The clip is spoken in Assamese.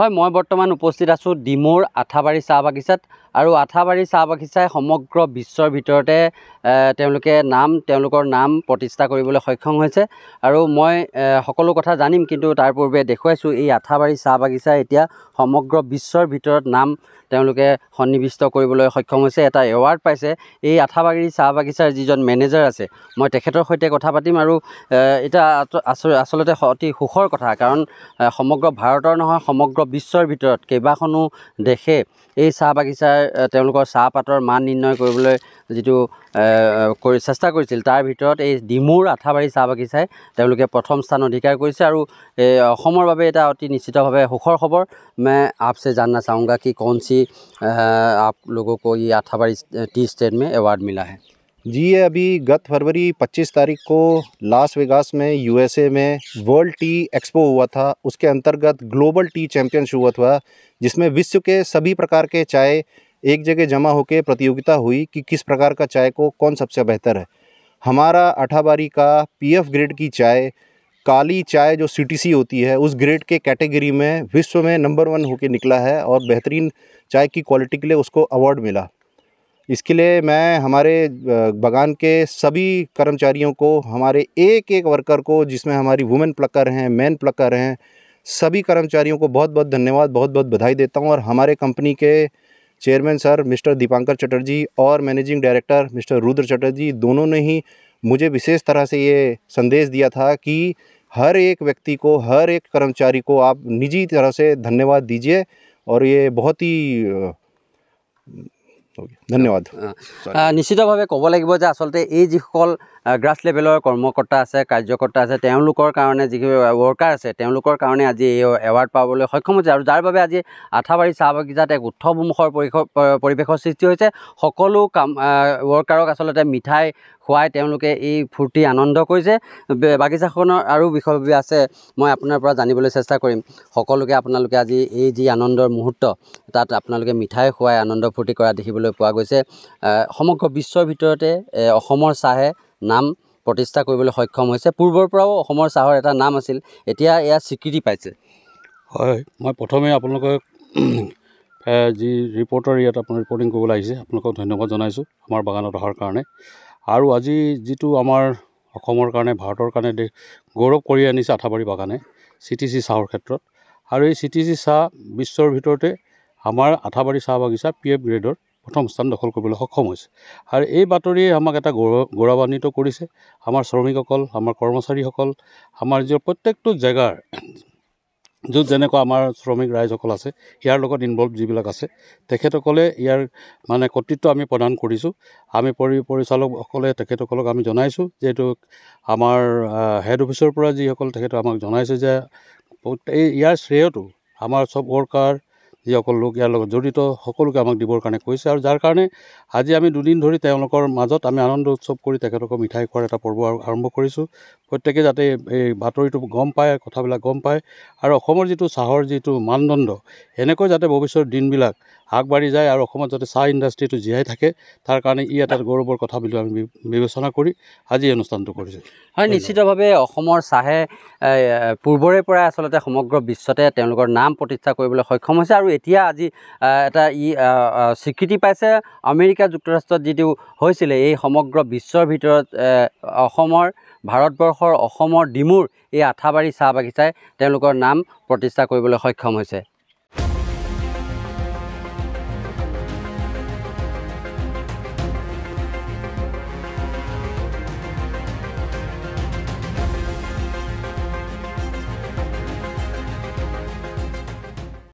হয়, মই বৰ্তমান উপস্থিত আছোঁ ডিমৌৰ আঠাবাৰী চাহ বাগিচাত আৰু আঠাবাৰী চাহ বাগিচাই সমগ্ৰ বিশ্বৰ ভিতৰতে তেওঁলোকৰ নাম প্ৰতিষ্ঠা কৰিবলৈ সক্ষম হৈছে আৰু মই সকলো কথা জানিম, কিন্তু তাৰ পূৰ্বে দেখুৱাইছোঁ এই আঠাবাৰী চাহ বাগিচাই এতিয়া সমগ্ৰ বিশ্বৰ ভিতৰত নাম তেওঁলোকে সন্নিৱিষ্ট কৰিবলৈ সক্ষম হৈছে, এটা এৱাৰ্ড পাইছে। এই আঠাবাৰী চাহ বাগিচাৰ যিজন মেনেজাৰ আছে, মই তেখেতৰ সৈতে কথা পাতিম আৰু এটা আচলতে অতি সুখৰ কথা, কাৰণ সমগ্ৰ ভাৰতৰ নহয় সমগ্ৰ বিশ্বৰ ভিতৰত কেইবাখনো দেশে এই চাহ বাগিচাৰ তেওঁলোকৰ চাহপাতৰ মান নিৰ্ণয় কৰিবলৈ যিটো চেষ্টা কৰিছিল, তাৰ ভিতৰত এই ডিমৌৰ আঠাবাৰী চাহ বাগিচাই তেওঁলোকে প্ৰথম স্থান অধিকাৰ কৰিছে আৰু অসমৰ বাবে এটা অতি নিশ্চিতভাৱে সুখৰ খবৰ। मैं आपसे जानना चाहूँगा कि कौन सी आप लोगों को ये आठाबारी टी स्टेट में अवार्ड मिला है। जी, ये अभी गत फरवरी 25 तारीख को लास वेगास में यूएसए में वर्ल्ड टी एक्सपो हुआ था। उसके अंतर्गत ग्लोबल टी चैम्पियनशिप हुआ था, जिसमें विश्व के सभी प्रकार के चाय एक जगह जमा होकर प्रतियोगिता हुई कि किस प्रकार का चाय को कौन सबसे बेहतर है। हमारा अठाबारी का पीएफ ग्रेड की चाय, काली चाय जो सीटीसी होती है, उस ग्रेड के कैटेगरी में विश्व में नंबर 1 होकर निकला है और बेहतरीन चाय की क्वालिटी के लिए उसको अवार्ड मिला। इसके लिए मैं हमारे बागान के सभी कर्मचारियों को, हमारे एक एक वर्कर को, जिसमें हमारी वुमेन प्लकर हैं, मैन प्लकर हैं, सभी कर्मचारियों को बहुत बहुत धन्यवाद, बहुत बहुत बधाई देता हूं। और हमारे कंपनी के chairman sir mister Dipankar Chatterjee और managing director mister Rudra Chatterjee, दोनों ने ही मुझे विशेष तरह से ये संदेश दिया था कि हर एक व्यक्ति को, हर एक कर्मचारी को आप निजी तरह से धन्यवाद दीजिए। और ये बहुत ही ধন্যবাদ। নিশ্চিতভাৱে ক'ব লাগিব যে আচলতে এই যিসকল গ্ৰাছ লেভেলৰ কৰ্মকৰ্তা আছে, কাৰ্যকৰ্তা আছে, তেওঁলোকৰ কাৰণে যিখিনি ৱৰ্কাৰ আছে, তেওঁলোকৰ কাৰণে আজি এই এৱাৰ্ড পাবলৈ সক্ষম হৈছে আৰু যাৰ বাবে আজি আঠাবাৰী চাহ বাগিচাত এক উৎসৱমুখৰ পৰিৱেশৰ সৃষ্টি হৈছে। সকলো ৱৰ্কাৰক আচলতে মিঠাই খুৱাই তেওঁলোকে এই ফূৰ্তি আনন্দ কৰিছে। বাগিচাখনৰ আৰু বিষয় আছে, মই আপোনাৰ পৰা জানিবলৈ চেষ্টা কৰিম। সকলোকে আপোনালোকে আজি এই যি আনন্দৰ মুহূৰ্ত, তাত আপোনালোকে মিঠাই খুৱাই আনন্দ ফূৰ্তি কৰা দেখিবলৈ পোৱা গৈছে। সমগ্ৰ বিশ্বৰ ভিতৰতে অসমৰ চাহে নাম প্ৰতিষ্ঠা কৰিবলৈ সক্ষম হৈছে। পূৰ্বৰ পৰাও অসমৰ চাহৰ এটা নাম আছিল, এতিয়া এয়া স্বীকৃতি পাইছে। হয়, মই প্ৰথমে আপোনালোকক যি ৰিপৰ্টাৰ ইয়াত আপোনাৰ ৰিপৰ্টিং কৰিবলৈ আহিছে, আপোনালোকক ধন্যবাদ জনাইছোঁ আমাৰ বাগানত অহাৰ কাৰণে। আৰু আজি যিটো আমাৰ অসমৰ কাৰণে, ভাৰতৰ কাৰণে গৌৰৱ কৰি আনিছে আঠাবাৰী বাগানে CTC চাহৰ ক্ষেত্ৰত। আৰু এই CTC চাহ বিশ্বৰ ভিতৰতে আমাৰ আঠাবাৰী চাহ বাগিচা PF গ্ৰেডৰ প্ৰথম স্থান দখল কৰিবলৈ সক্ষম হৈছে। আৰু এই বাতৰিয়ে আমাক এটা গৌৰৱান্বিত কৰিছে। আমাৰ শ্ৰমিকসকল, আমাৰ কৰ্মচাৰীসকল, আমাৰ যি প্ৰত্যেকটো জেগাৰ য'ত যেনেকুৱা আমাৰ শ্ৰমিক ৰাইজসকল আছে, ইয়াৰ লগত ইনভলভ যিবিলাক আছে, তেখেতসকলে ইয়াৰ মানে কৰ্তৃত্ব আমি প্ৰদান কৰিছোঁ। আমি পৰিচালকসকলে তেখেতসকলক আমি জনাইছোঁ, যিহেতু আমাৰ হেড অফিচৰ পৰা যিসকল তেখেতে আমাক জনাইছে যে ইয়াৰ শ্ৰেয়টো আমাৰ চব ৱৰ্কাৰ যিসকল লোক ইয়াৰ লগত জড়িত সকলোকে আমাক দিবৰ কাৰণে কৈছে। আৰু যাৰ কাৰণে আজি আমি দুদিন ধৰি তেওঁলোকৰ মাজত আমি আনন্দ উৎসৱ কৰি তেখেতসকল মিঠাই খোৱাৰ এটা পৰ্ব আৰম্ভ কৰিছোঁ। প্ৰত্যেকে যাতে এই বাতৰিটো গম পায়, কথাবিলাক গম পায়, আৰু অসমৰ যিটো চাহৰ যিটো মানদণ্ড, এনেকৈ যাতে ভৱিষ্যতৰ দিনবিলাক আগবাঢ়ি যায় আৰু অসমত যাতে চাহ ইণ্ডাষ্ট্ৰিটো জীয়াই থাকে, তাৰ কাৰণে ই এটা গৌৰৱৰ কথা বুলি আমি বিবেচনা কৰি আজি এই অনুষ্ঠানটো কৰিছোঁ। হয়, নিশ্চিতভাৱে অসমৰ চাহে পূৰ্বৰে পৰাই আচলতে সমগ্ৰ বিশ্বতে তেওঁলোকৰ নাম প্ৰতিষ্ঠা কৰিবলৈ সক্ষম হৈছে আৰু এতিয়া আজি এটা স্বীকৃতি পাইছে। আমেৰিকা যুক্তৰাষ্ট্ৰত যিটো হৈছিলে, এই সমগ্ৰ বিশ্বৰ ভিতৰত ভাৰতবৰ্ষৰ অসমৰ ডিমৌৰ এই আঠাবাৰী চাহ বাগিচাই তেওঁলোকৰ নাম প্ৰতিষ্ঠা কৰিবলৈ সক্ষম হৈছে।